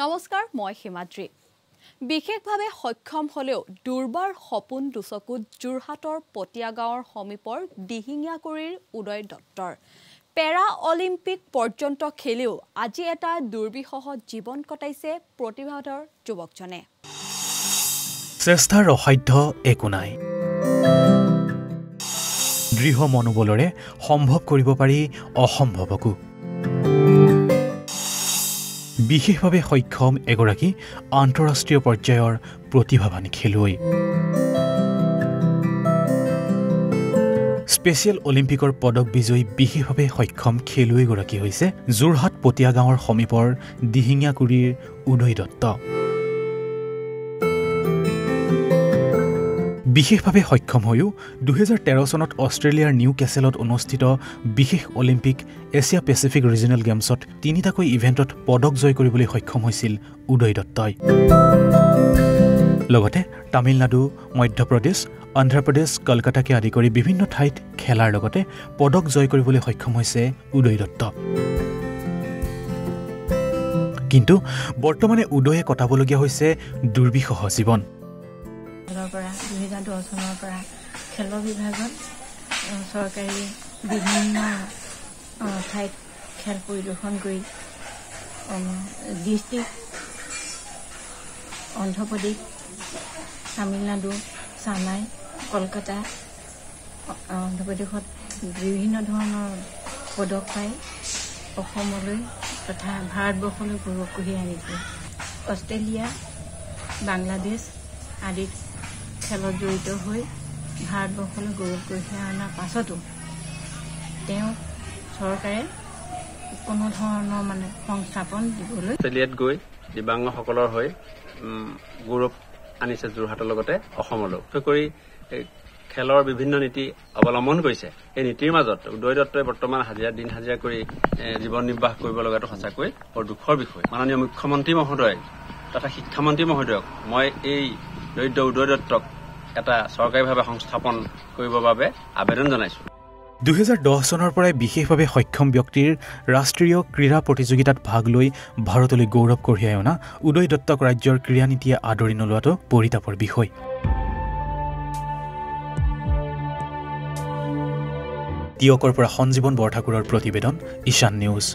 নমস্কাৰ মই হিমাদ্ৰী বিশেষভাৱে সক্ষম হলেও দুৰ্বাৰ সপোন দুচকুত যোৰহাটৰ পটিয়া গাঁৱৰ সমীপৰ দিহিঙিয়াকুৰিৰ উদয় দত্তৰ পেৰা অলিম্পিক পৰ্যন্ত খেলিও আজি এটা দুৰ্বিষহ জীৱন কটাইছে প্ৰতিভাধৰ যুৱকজনে চেষ্টাৰ অসাধ্য একো নাই দৃঢ় মনোবলৰে সম্ভৱ কৰিব পাৰি অসম্ভৱকো বিশেষভাৱে সক্ষম এগৰাকী আন্তঃৰাষ্ট্ৰীয় পৰ্যায়ৰ প্ৰতিভাৱানী খেলুৱৈ স্পেচিয়েল অলিম্পিকৰ পদক বিজয়ী বিশেষভাৱে সক্ষম খেলুৱৈগৰাকী হৈছে যোৰহাট পটিয়া গাঁৱৰ সমীপৰ দিহিঙিয়াকুৰিৰ উদয় দত্ত বিশেষভাৱে সক্ষম হৈও 2013 চনত অষ্ট্ৰেলিয়াৰ নিউ কেসেলত অনুষ্ঠিত বিশেষ অলিম্পিক এছিয়া পেচিফিক ৰিজনেল গেমছত তিনিটাকৈ ইভেণ্টত পদক জয় কৰিবলৈ সক্ষম হৈছিল উদয় দত্তই লগতে তামিলনাডু মধ্যপ্ৰদেশ অন্ধ্ৰপ্ৰদেশ কলকাতাকে আদি কৰি বিভিন্ন ঠাইত খেলাৰ লগতে পদক জয় কৰিবলৈ সক্ষম হৈছে উদয় দত্ত কিন্তু বৰ্তমানে উদয়ে কটাবলগীয়া হৈছে দুৰ্বিষহ জীৱন 2010 চনৰ পৰা খেল বিভাগত চৰকাৰী বিভিন্ন ঠাইত খেল পৰিদৰ্শন কৰি ডিষ্ট্ৰিক্ট অন্ধ্ৰপ্ৰদেশ তামিলনাডু চেন্নাই কলকাতা অন্ধ্ৰপ্ৰদেশত বিভিন্ন ধৰণৰ পদক পাই অসমলৈ তথা ভাৰতবৰ্ষলৈ গৌৰৱ কঢ়িয়াই আনিছে অষ্ট্ৰেলিয়া বাংলাদেশ আদিত খেলত জড়িত হৈ ভাৰতবৰ্ষলৈ গৌৰৱ কঢ়িয়াই অনাৰ পাছতো তেওঁ চৰকাৰে কোনো ধৰণৰ সংস্থাপন দিবলৈ অষ্ট্ৰেলিয়াত গৈ দিব্যাংগসকলৰ হৈ গৌৰৱ আনিছে যোৰহাটৰ লগতে অসমলৈ কৰি খেলৰ বিভিন্ন নীতি অৱলম্বন কৰিছে এই নীতিৰ মাজত উদয় দত্তই বৰ্তমান দিন হাজিৰা কৰি জীৱন নিৰ্বাহ কৰিব লগাটো সঁচাকৈ বৰ দুখৰ বিষয় মাননীয় মুখ্যমন্ত্ৰী মহোদয় তথা শিক্ষামন্ত্ৰী মহোদয়ক মই এই দৰিদ্ৰ উদয় দত্তক এটা চৰকাৰীভাৱে সংস্থাপন কৰিবৰ বাবে আবেদন জনাইছো 2010 চনৰ পৰাই বিশেষভাৱে সক্ষম ব্যক্তিৰ ৰাষ্ট্ৰীয় ক্ৰীড়া প্ৰতিযোগিতাত ভাগ লৈ ভাৰতলৈ গৌৰৱ কঢ়িয়াই অনা উদয় দত্তক ৰাজ্যৰ ক্ৰীড়া নীতিয়ে আদৰি নোলোৱাটো পৰিতাপৰ বিষয় তিয়কৰ পৰা সঞ্জীৱন বৰঠাকুৰৰ প্ৰতিবেদন ঈশান নিউজ